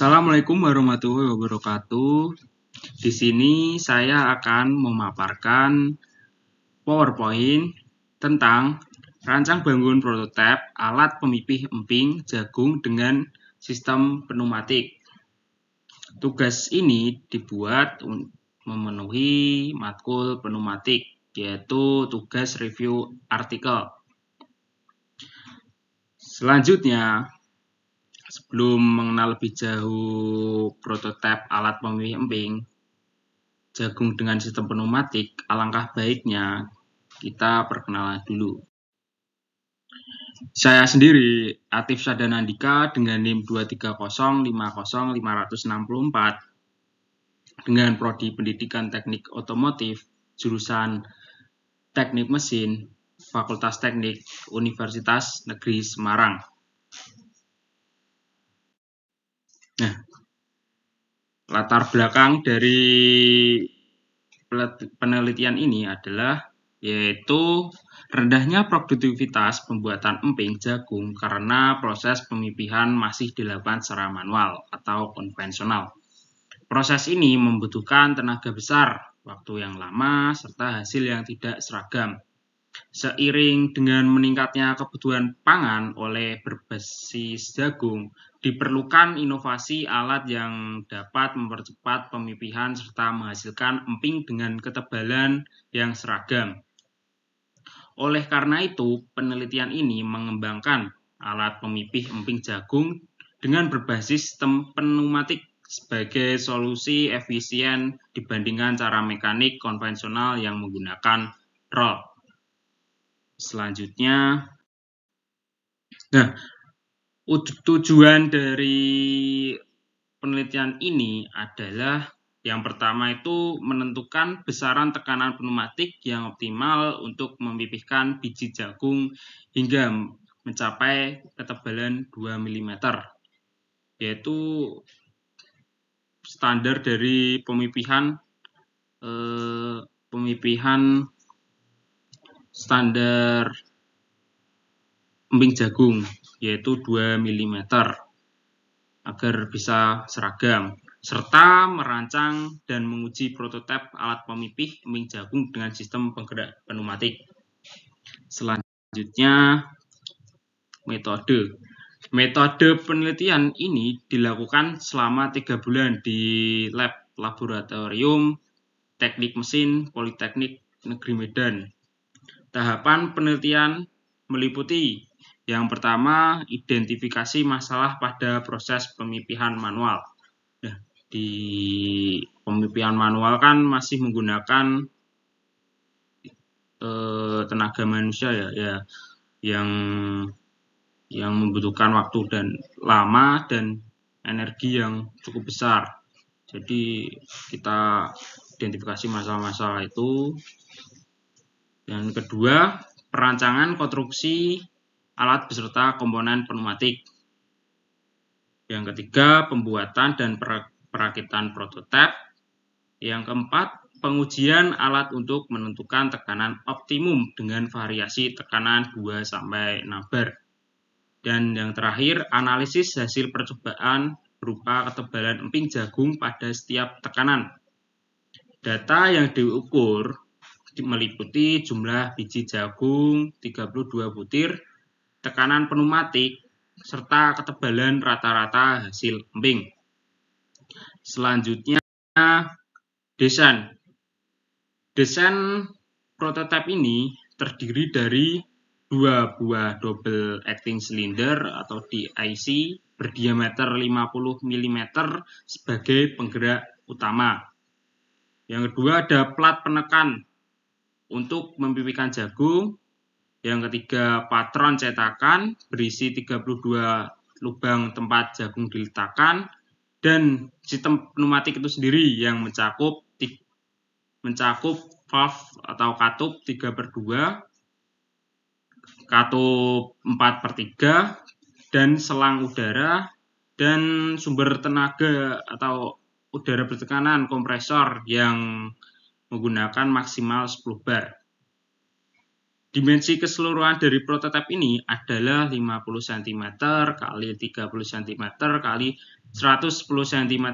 Assalamualaikum warahmatullahi wabarakatuh. Di sini saya akan memaparkan PowerPoint tentang rancang bangun prototipe alat pemipih emping jagung dengan sistem pneumatik. Tugas ini dibuat memenuhi matkul pneumatik, yaitu tugas review artikel. Selanjutnya, sebelum mengenal lebih jauh prototipe alat pemipih emping jagung dengan sistem pneumatik, alangkah baiknya kita perkenalan dulu. Saya sendiri, Atif Sadanandika dengan NIM 230500564 dengan Prodi Pendidikan Teknik Otomotif, jurusan Teknik Mesin, Fakultas Teknik, Universitas Negeri Semarang. Nah, latar belakang dari penelitian ini adalah yaitu rendahnya produktivitas pembuatan emping jagung karena proses pemipihan masih dilakukan secara manual atau konvensional. Proses ini membutuhkan tenaga besar, waktu yang lama, serta hasil yang tidak seragam. Seiring dengan meningkatnya kebutuhan pangan oleh berbasis jagung, diperlukan inovasi alat yang dapat mempercepat pemipihan serta menghasilkan emping dengan ketebalan yang seragam. Oleh karena itu, penelitian ini mengembangkan alat pemipih emping jagung dengan berbasis sistem pneumatik sebagai solusi efisien dibandingkan cara mekanik konvensional yang menggunakan rol. Selanjutnya, tujuan dari penelitian ini adalah yang pertama itu menentukan besaran tekanan pneumatik yang optimal untuk memipihkan biji jagung hingga mencapai ketebalan 2 mm, yaitu standar dari pemipihan standar emping jagung, yaitu 2 mm agar bisa seragam, serta merancang dan menguji prototipe alat pemipih emping jagung dengan sistem penggerak pneumatik. Selanjutnya, metode penelitian ini dilakukan selama 3 bulan di laboratorium Teknik Mesin Politeknik Negeri Medan. Tahapan penelitian meliputi yang pertama, identifikasi masalah pada proses pemipihan manual. Nah, di pemipihan manual kan masih menggunakan tenaga manusia ya yang membutuhkan waktu dan lama dan energi yang cukup besar. Jadi kita identifikasi masalah-masalah itu. Yang kedua, perancangan konstruksi alat beserta komponen pneumatik. Yang ketiga, pembuatan dan perakitan prototipe. Yang keempat, pengujian alat untuk menentukan tekanan optimum dengan variasi tekanan 2-6 bar. Dan yang terakhir, analisis hasil percobaan berupa ketebalan emping jagung pada setiap tekanan. Data yang diukur meliputi jumlah biji jagung 32 butir, tekanan pneumatik, serta ketebalan rata-rata hasil emping. Selanjutnya, desain prototipe ini terdiri dari 2 buah double acting cylinder atau DIC berdiameter 50 mm sebagai penggerak utama. Yang kedua ada plat penekan untuk memipihkan jagung. Yang ketiga patron cetakan berisi 32 lubang tempat jagung diletakkan, dan sistem pneumatik itu sendiri yang mencakup valve atau katup 3/2, katup 4/3, dan selang udara dan sumber tenaga atau udara bertekanan kompresor yang menggunakan maksimal 10 bar. Dimensi keseluruhan dari prototipe ini adalah 50 cm kali 30 cm kali 110 cm.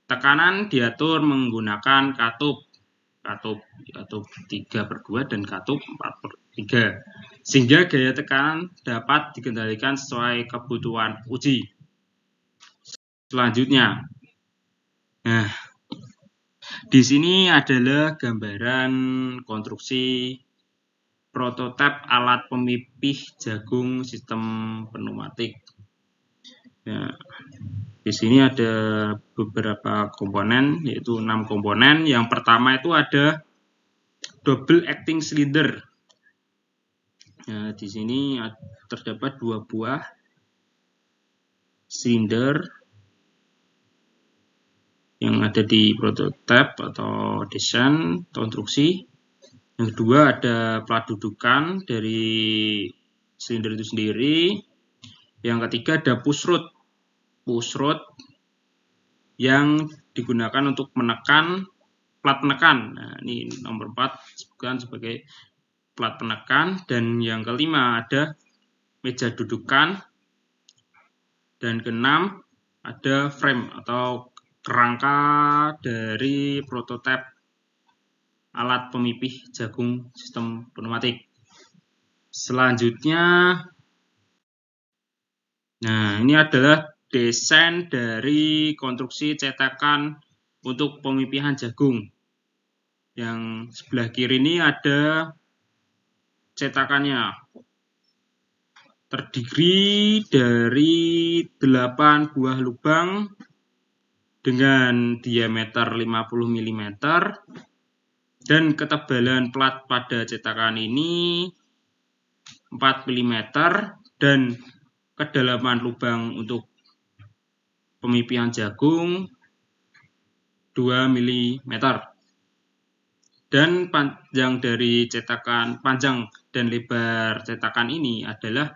Tekanan diatur menggunakan katup 3/2 dan katup 4/3, sehingga gaya tekanan dapat dikendalikan sesuai kebutuhan uji. Selanjutnya, nah, di sini adalah gambaran konstruksi prototipe alat pemipih jagung sistem pneumatik. Nah, di sini ada beberapa komponen, yaitu 6 komponen. Yang pertama itu ada double acting cylinder. Nah, di sini terdapat 2 buah silinder yang ada di prototipe atau desain konstruksi. Yang kedua ada plat dudukan dari silinder itu sendiri. Yang ketiga ada push rod yang digunakan untuk menekan plat penekan. Nah, ini nomor 4 disebutkan sebagai plat penekan. Dan yang kelima ada meja dudukan. Dan keenam ada frame atau kerangka dari prototipe alat pemipih jagung sistem pneumatik. Selanjutnya, nah ini adalah desain dari konstruksi cetakan untuk pemipihan jagung. Yang sebelah kiri ini ada cetakannya. Terdiri dari 8 buah lubang dengan diameter 50 mm dan ketebalan plat pada cetakan ini 4 mm dan kedalaman lubang untuk pemipihan jagung 2 mm. Dan panjang dari cetakan, panjang dan lebar cetakan ini adalah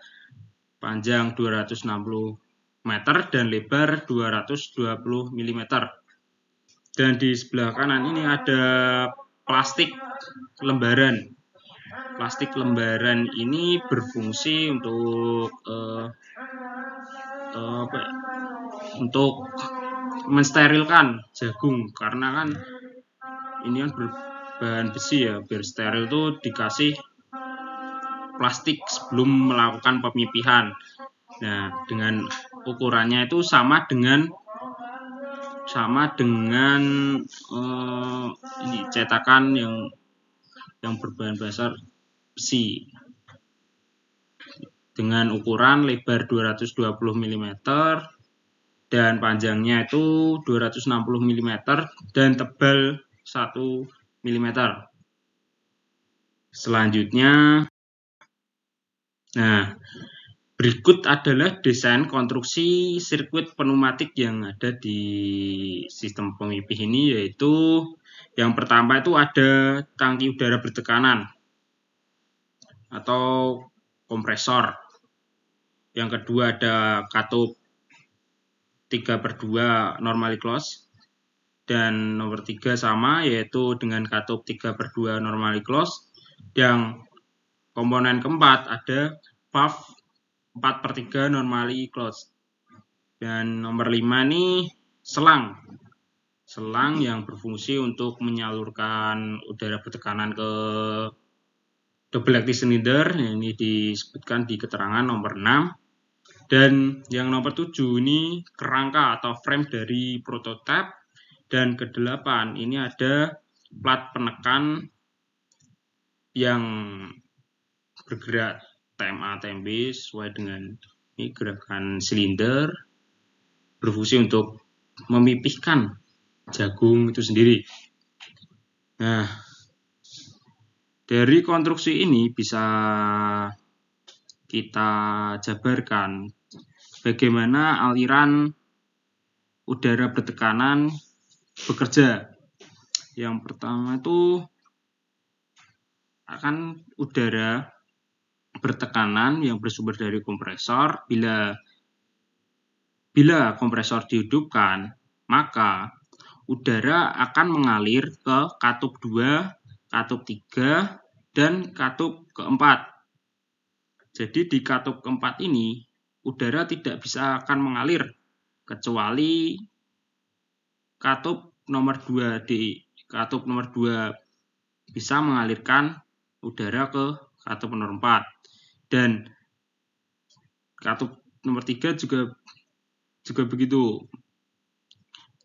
panjang 260 meter dan lebar 220 mm. Dan di sebelah kanan ini ada plastik lembaran. Plastik lembaran ini berfungsi untuk mensterilkan jagung, karena kan ini kan berbahan besi ya, biar steril itu dikasih plastik sebelum melakukan pemipihan. Nah, dengan ukurannya itu sama dengan ini cetakan yang berbahan dasar besi dengan ukuran lebar 220 mm dan panjangnya itu 260 mm dan tebal 1 mm. Selanjutnya, nah, berikut adalah desain konstruksi sirkuit pneumatik yang ada di sistem pemipih ini, yaitu yang pertama itu ada tangki udara bertekanan atau kompresor. Yang kedua ada katup 3/2 normally closed. Dan nomor 3 sama, yaitu dengan katup 3/2 normally closed. Yang komponen keempat ada valve 4/3 normally closed. Dan nomor 5 ini selang yang berfungsi untuk menyalurkan udara bertekanan ke double acting cylinder. Ini disebutkan di keterangan nomor 6. Dan yang nomor 7 ini kerangka atau frame dari prototipe. Dan ke-8 ini ada plat penekan yang bergerak TMA TMB sesuai dengan ini gerakan silinder, berfungsi untuk memipihkan jagung itu sendiri. Nah, dari konstruksi ini bisa kita jabarkan bagaimana aliran udara bertekanan bekerja. Yang pertama itu akan udara bertekanan yang bersumber dari kompresor. Bila kompresor dihidupkan, maka udara akan mengalir ke katup 2, katup 3, dan katup keempat. Jadi di katup keempat ini udara tidak bisa akan mengalir kecuali katup nomor 2. Di katup nomor 2 bisa mengalirkan udara ke katup nomor 4. Dan katup nomor 3 juga begitu.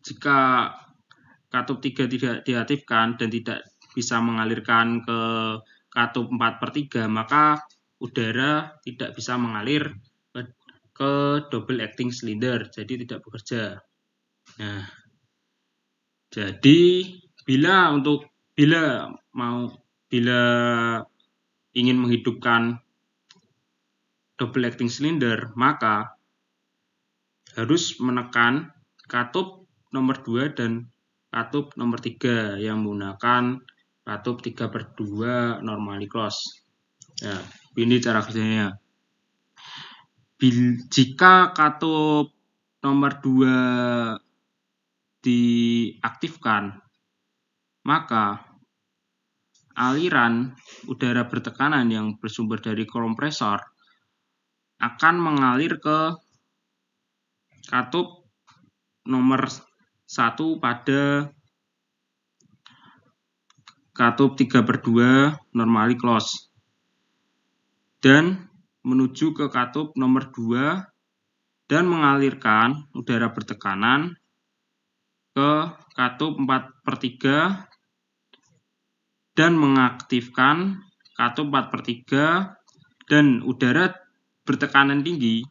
Jika katup 3 tidak diaktifkan dan tidak bisa mengalirkan ke katup 4/3, maka udara tidak bisa mengalir ke double acting cylinder, jadi tidak bekerja. Nah, jadi bila ingin menghidupkan double acting cylinder, maka harus menekan katup nomor 2 dan katup nomor 3 yang menggunakan katup 3/2 normally close. Nah, ini cara kerjanya. Jika katup nomor 2 diaktifkan, maka aliran udara bertekanan yang bersumber dari kompresor akan mengalir ke katup nomor 1 pada katup 3/2 normally close dan menuju ke katup nomor 2 dan mengalirkan udara bertekanan ke katup 4/3 dan mengaktifkan katup 4/3, dan udara bertekanan tinggi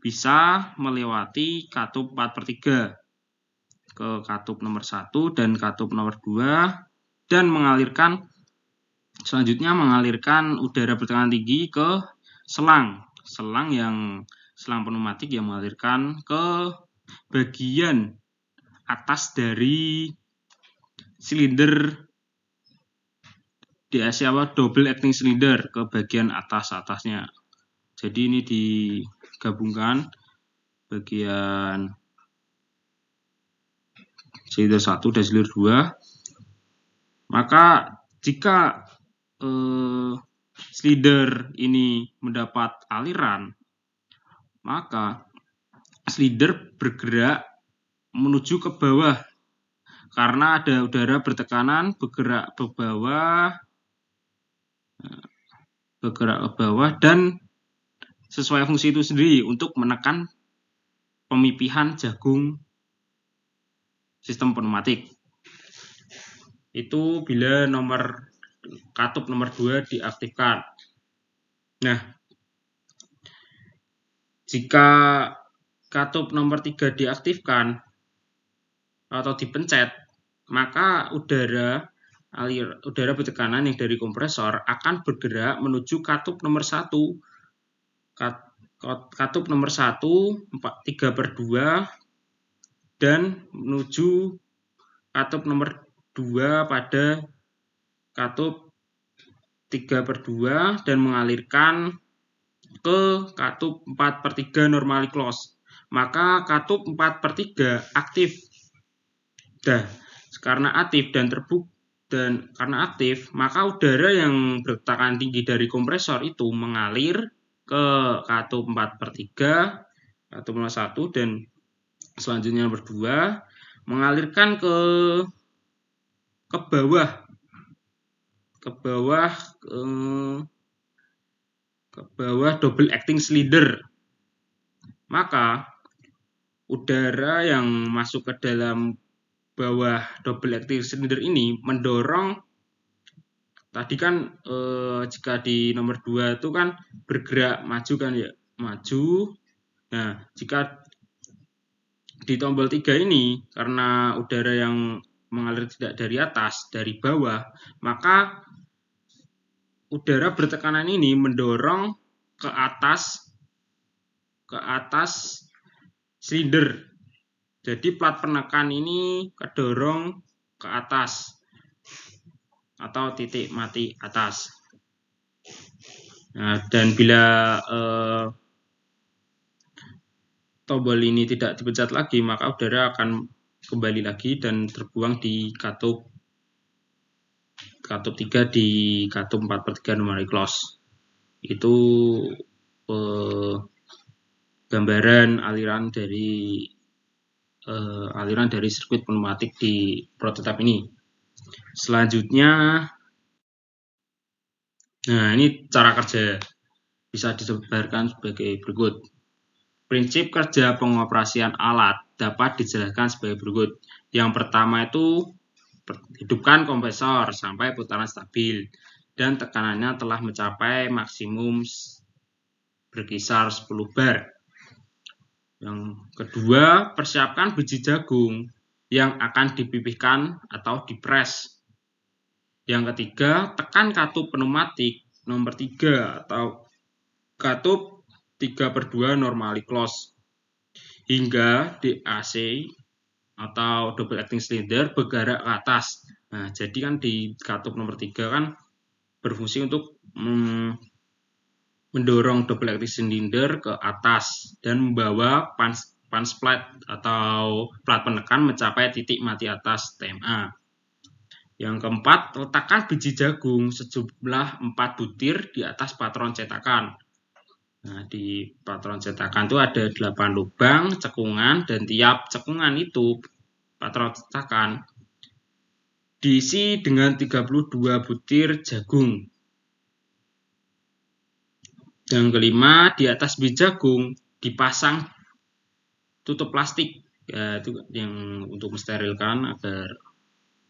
bisa melewati katup 4/3 ke katup nomor 1 dan katup nomor 2 dan selanjutnya mengalirkan udara bertekanan tinggi ke selang pneumatik yang mengalirkan ke bagian atas dari silinder double acting cylinder, ke bagian atasnya. Jadi ini digabungkan bagian silinder 1 dan silinder 2. Maka jika silinder ini mendapat aliran, maka silinder bergerak menuju ke bawah karena ada udara bertekanan, bergerak ke bawah dan sesuai fungsi itu sendiri untuk menekan pemipihan jagung sistem pneumatik. Itu bila katup nomor 2 diaktifkan. Nah, jika katup nomor 3 diaktifkan atau dipencet, maka udara bertekanan yang dari kompresor akan bergerak menuju katup nomor 1. Katup nomor 1 3/2 dan menuju katup nomor 2 pada katup 3/2 dan mengalirkan ke katup 4/3 normally close. Maka katup 4/3 aktif. Karena aktif, maka udara yang bertekanan tinggi dari kompresor itu mengalir ke katup 4/3, katup nomor 1 dan selanjutnya nomor 2, mengalirkan ke bawah double acting cylinder. Maka udara yang masuk ke dalam bawah double acting cylinder ini mendorong, tadi kan jika di nomor 2 itu kan bergerak maju kan ya, maju. Nah, jika di tombol 3 ini karena udara yang mengalir tidak dari atas, dari bawah, maka udara bertekanan ini mendorong ke atas silinder. Jadi plat penekan ini kedorong ke atas atau titik mati atas. Nah, dan bila tombol ini tidak dipencet lagi, maka udara akan kembali lagi dan terbuang di katup katup 3 di katup 4/3 normally close. Itu gambaran aliran dari sirkuit pneumatik di prototipe ini. Selanjutnya, nah ini cara kerja bisa disebarkan sebagai berikut. Prinsip kerja pengoperasian alat dapat dijelaskan sebagai berikut. Yang pertama itu hidupkan kompresor sampai putaran stabil dan tekanannya telah mencapai maksimum berkisar 10 bar. Yang kedua, persiapkan biji jagung yang akan dipipihkan atau dipres. Yang ketiga, tekan katup pneumatik nomor 3 atau katup 3/2 normally close hingga DAC atau double acting cylinder bergerak ke atas. Nah, jadi kan di katup nomor 3 kan berfungsi untuk mendorong double acting cylinder ke atas dan membawa punch plate atau plat penekan mencapai titik mati atas TMA. Yang keempat, letakkan biji jagung sejumlah 4 butir di atas patron cetakan. Nah, di patron cetakan itu ada 8 lubang cekungan dan tiap cekungan itu patron cetakan diisi dengan 32 butir jagung. Yang kelima, di atas biji jagung dipasang tutup plastik, ya, itu yang untuk mensterilkan agar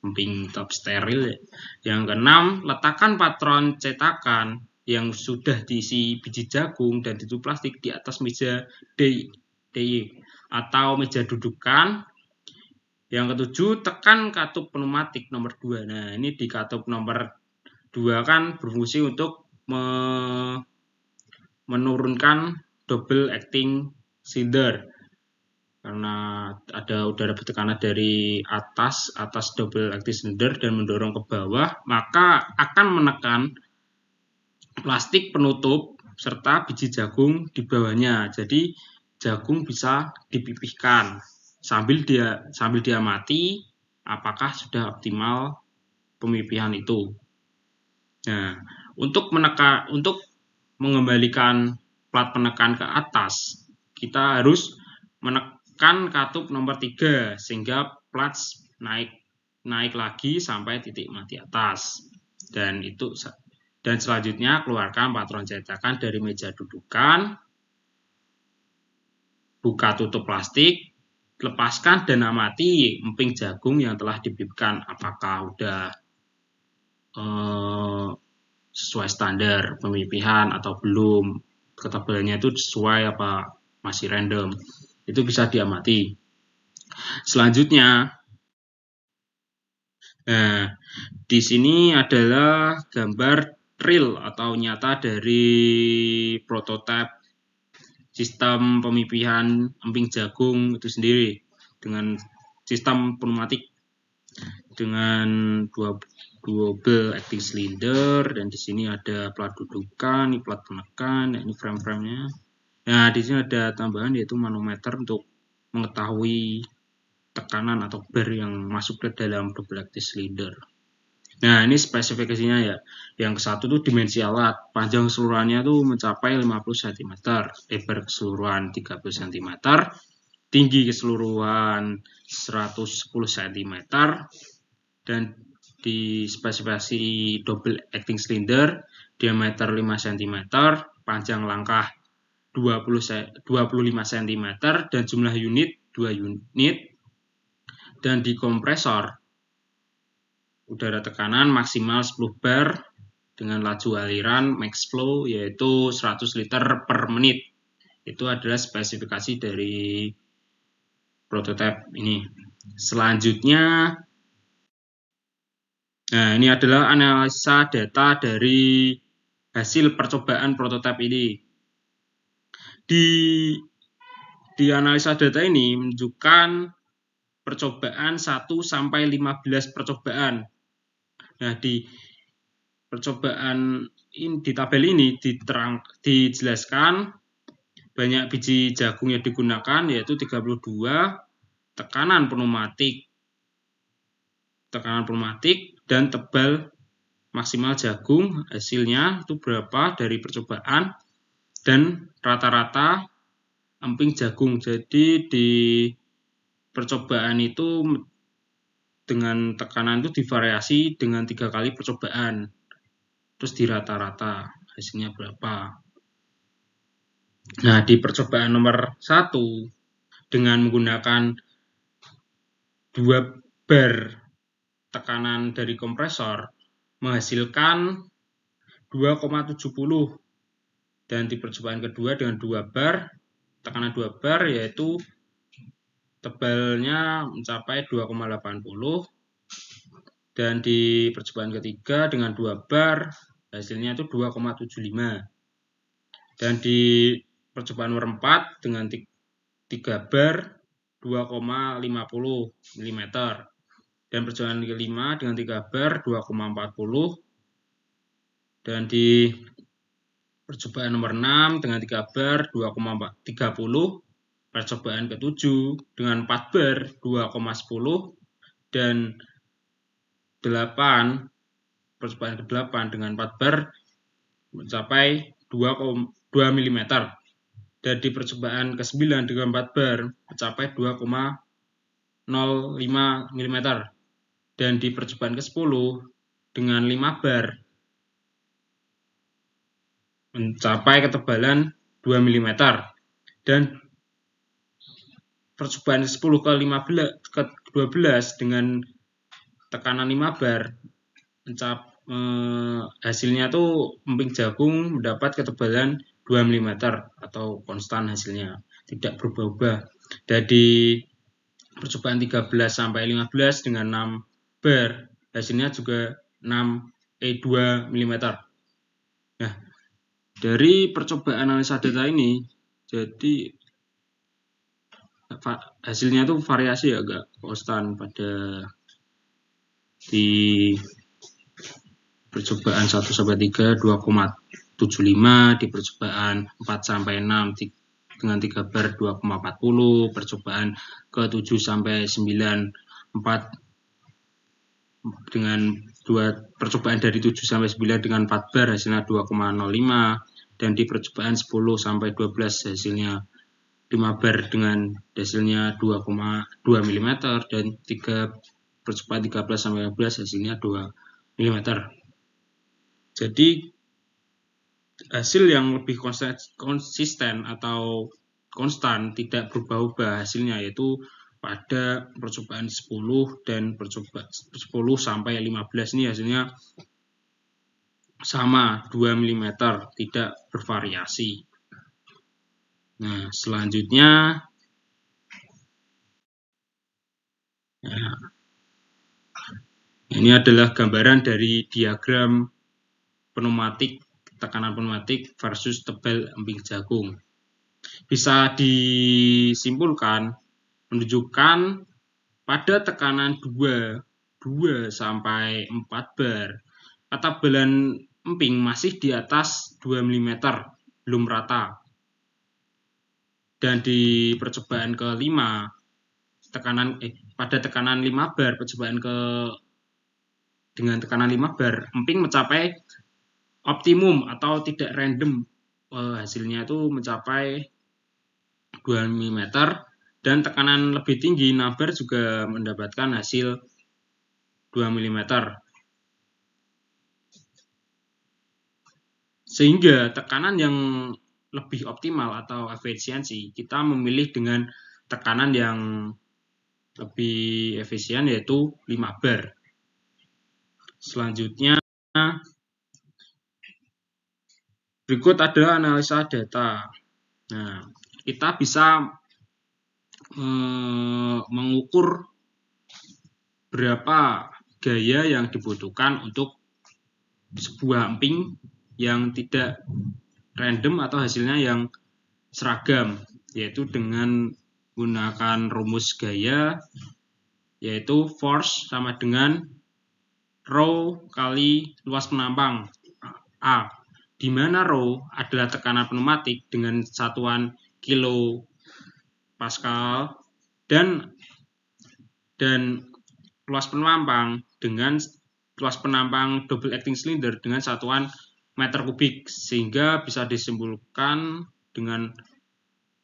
emping tetap steril. Yang keenam, letakkan patron cetakan yang sudah diisi biji jagung dan ditutup plastik di atas meja DIY atau meja dudukan. Yang ketujuh, tekan katup pneumatik nomor 2. Nah, ini di katup nomor 2 kan berfungsi untuk menurunkan double acting cylinder. Karena ada udara bertekanan dari atas double acting cylinder dan mendorong ke bawah, maka akan menekan plastik penutup serta biji jagung di bawahnya. Jadi jagung bisa dipipihkan sambil diamati apakah sudah optimal pemipihan itu. Nah, untuk mengembalikan plat penekan ke atas, kita harus menekan katup nomor 3 sehingga plat naik lagi sampai titik mati atas. Dan selanjutnya keluarkan patron cetakan dari meja dudukan, buka tutup plastik, lepaskan dan amati emping jagung yang telah dipipihkan apakah udah sesuai standar pemipihan atau belum, ketebalannya itu sesuai apa masih random, itu bisa diamati. Selanjutnya, nah di sini adalah gambar real atau nyata dari prototipe sistem pemipihan emping jagung itu sendiri dengan sistem pneumatik dengan double acting cylinder, dan di sini ada plat dudukan, ini plat penekan, ini frame-framenya. Nah, di sini ada tambahan yaitu manometer untuk mengetahui tekanan atau bar yang masuk ke dalam double acting cylinder. Nah, ini spesifikasinya ya. Yang ke satu itu dimensi alat. Panjang keseluruhannya itu mencapai 50 cm, lebar keseluruhan 30 cm, tinggi keseluruhan 110 cm, dan di spesifikasi double acting cylinder diameter 5 cm, panjang langkah 25 cm, dan jumlah unit 2 unit, dan di kompresor udara tekanan maksimal 10 bar dengan laju aliran max flow yaitu 100 liter per menit. Itu adalah spesifikasi dari prototipe ini. Selanjutnya, nah ini adalah analisa data dari hasil percobaan prototipe ini. Di analisa data ini menunjukkan percobaan 1 sampai 15 percobaan. Nah, di percobaan ini, di tabel ini dijelaskan banyak biji jagung yang digunakan yaitu 32, tekanan pneumatik dan tebal maksimal jagung hasilnya itu berapa dari percobaan, dan rata-rata emping jagung. Jadi di percobaan itu dengan tekanan itu divariasi dengan 3 kali percobaan, terus di rata-rata hasilnya berapa. Nah, di percobaan nomor 1 dengan menggunakan 2 bar tekanan dari kompresor menghasilkan 2,70, dan di percobaan kedua dengan 2 bar tekanan 2 bar yaitu tebalnya mencapai 2,80, dan di percobaan ketiga dengan 2 bar hasilnya itu 2,75, dan di percobaan nomor 4 dengan 3 bar 2,50 mm, dan percobaan kelima dengan 3 bar 2,40, dan di percobaan nomor 6 dengan 3 bar 2,30, percobaan ke-7 dengan 4 bar 2,10, dan 8 percobaan ke-8 dengan 4 bar mencapai 2 mm, dan di percobaan ke-9 dengan 4 bar mencapai 2,05 mm, dan di percobaan ke-10 dengan 5 bar mencapai ketebalan 2 mm, dan percobaan ke-10 ke-12 dengan tekanan 5 bar hasilnya tuh emping jagung mendapat ketebalan 2 mm atau konstan, hasilnya tidak berubah-ubah. Dari percobaan 13 sampai 15 dengan 6 bar hasilnya juga 2 mm. Nah, dari percobaan analisa data ini jadi hasilnya tuh variasi agak konstan pada di percobaan 1 sampai 3 2,75, di percobaan 4 sampai 6 dengan 3 bar 2,40, percobaan ke-7 sampai 9 4 dengan 2 percobaan dari 7 sampai 9 dengan 4 bar hasilnya 2,05, dan di percobaan 10 sampai 12 hasilnya 5 bar dengan hasilnya 2,2 mm, dan percobaan 13 sampai 15 hasilnya 2 mm. Jadi hasil yang lebih konsisten atau konstan, tidak berubah-ubah hasilnya, yaitu pada percobaan 10 dan percobaan 10 sampai 15 ini hasilnya sama 2 mm, tidak bervariasi. Nah, selanjutnya ini adalah gambaran dari diagram pneumatik, tekanan pneumatik versus tebal emping jagung. Bisa disimpulkan menunjukkan pada tekanan 2 sampai 4 bar, ketebalan emping masih di atas 2 mm, belum rata. Dan di percobaan ke-5 pada tekanan 5 bar percobaan dengan tekanan 5 bar emping mencapai optimum atau tidak random, hasilnya itu mencapai 2 mm, dan tekanan lebih tinggi 6 bar juga mendapatkan hasil 2 mm. Sehingga tekanan yang lebih optimal atau efisiensi, kita memilih dengan tekanan yang lebih efisien, yaitu 5 bar. Selanjutnya, berikut adalah analisa data. Nah, kita bisa mengukur berapa gaya yang dibutuhkan untuk sebuah emping yang tidak random atau hasilnya yang seragam, yaitu dengan menggunakan rumus gaya, yaitu force sama dengan rho kali luas penampang A, di mana rho adalah tekanan pneumatik dengan satuan kilo Pascal, dan luas penampang dengan luas penampang double acting cylinder dengan satuan meter kubik, sehingga bisa disimpulkan dengan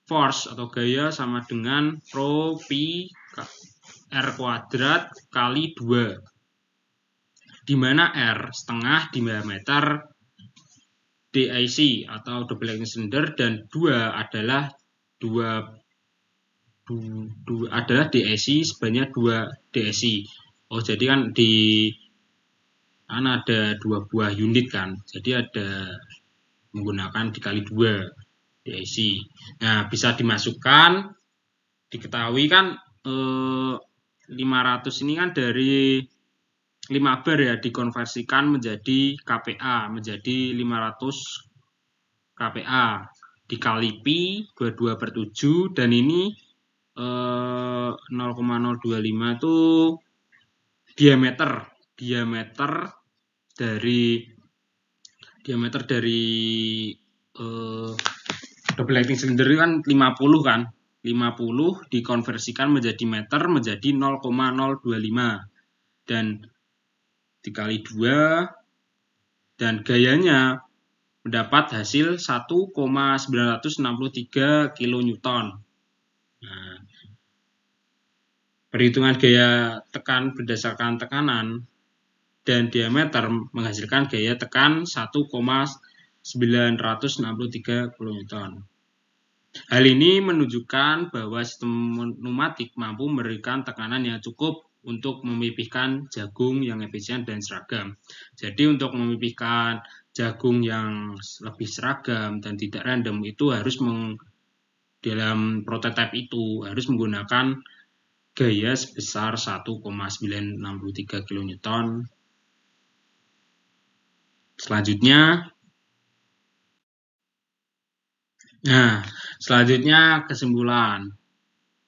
force atau gaya sama dengan rho pi R kuadrat kali 2, di mana R setengah diameter DIC atau double acting cylinder dan 2 adalah DIC sebanyak 2 DIC. Oh, jadi kan ada 2 buah unit kan. Jadi ada menggunakan dikali 2 DIC. Nah, bisa dimasukkan, diketahui kan 500 ini kan dari 5 bar ya, dikonversikan menjadi KPA, menjadi 500 KPA dikali pi 22/7, dan ini 0,025 itu diameter dari double acting cylinder kan 50 kan. 50 dikonversikan menjadi meter menjadi 0,025 dan dikali 2, dan gayanya mendapat hasil 1,963 kN. Nah, perhitungan gaya tekan berdasarkan tekanan dan diameter menghasilkan gaya tekan 1,963 kN. Hal ini menunjukkan bahwa sistem pneumatik mampu memberikan tekanan yang cukup untuk memipihkan jagung yang efisien dan seragam. Jadi untuk memipihkan jagung yang lebih seragam dan tidak random itu harus dalam prototipe itu harus menggunakan gaya sebesar 1,963 kN. Selanjutnya kesimpulan.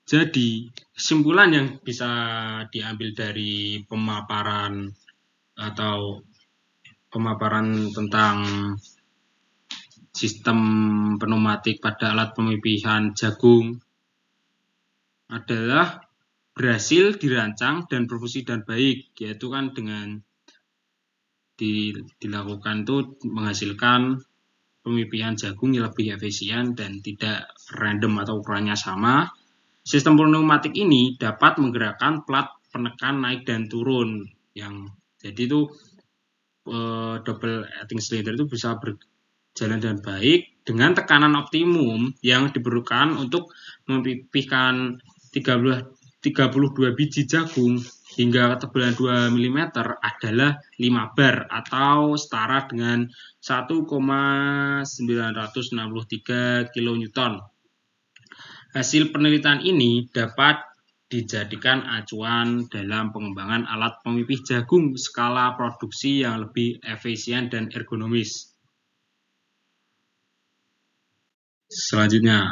Jadi, kesimpulan yang bisa diambil dari pemaparan tentang sistem pneumatik pada alat pemipihan jagung adalah berhasil dirancang dan berfungsi dan baik, yaitu kan dengan dilakukan itu menghasilkan pemipihan jagung yang lebih efisien dan tidak random atau ukurannya sama. Sistem pneumatik ini dapat menggerakkan plat penekan naik dan turun, yang jadi itu double acting cylinder itu bisa berjalan dengan baik dengan tekanan optimum yang diperlukan untuk memipihkan 32 biji jagung hingga ketebalan 2 mm adalah 5 bar atau setara dengan 1,963 kN. Hasil penelitian ini dapat dijadikan acuan dalam pengembangan alat pemipih jagung skala produksi yang lebih efisien dan ergonomis. Selanjutnya,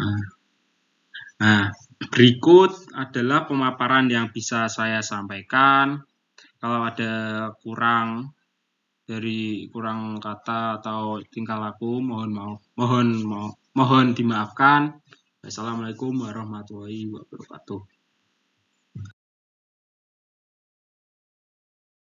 berikut adalah pemaparan yang bisa saya sampaikan. Kalau ada kurang kata atau tingkah laku, mohon dimaafkan. Wassalamualaikum warahmatullahi wabarakatuh.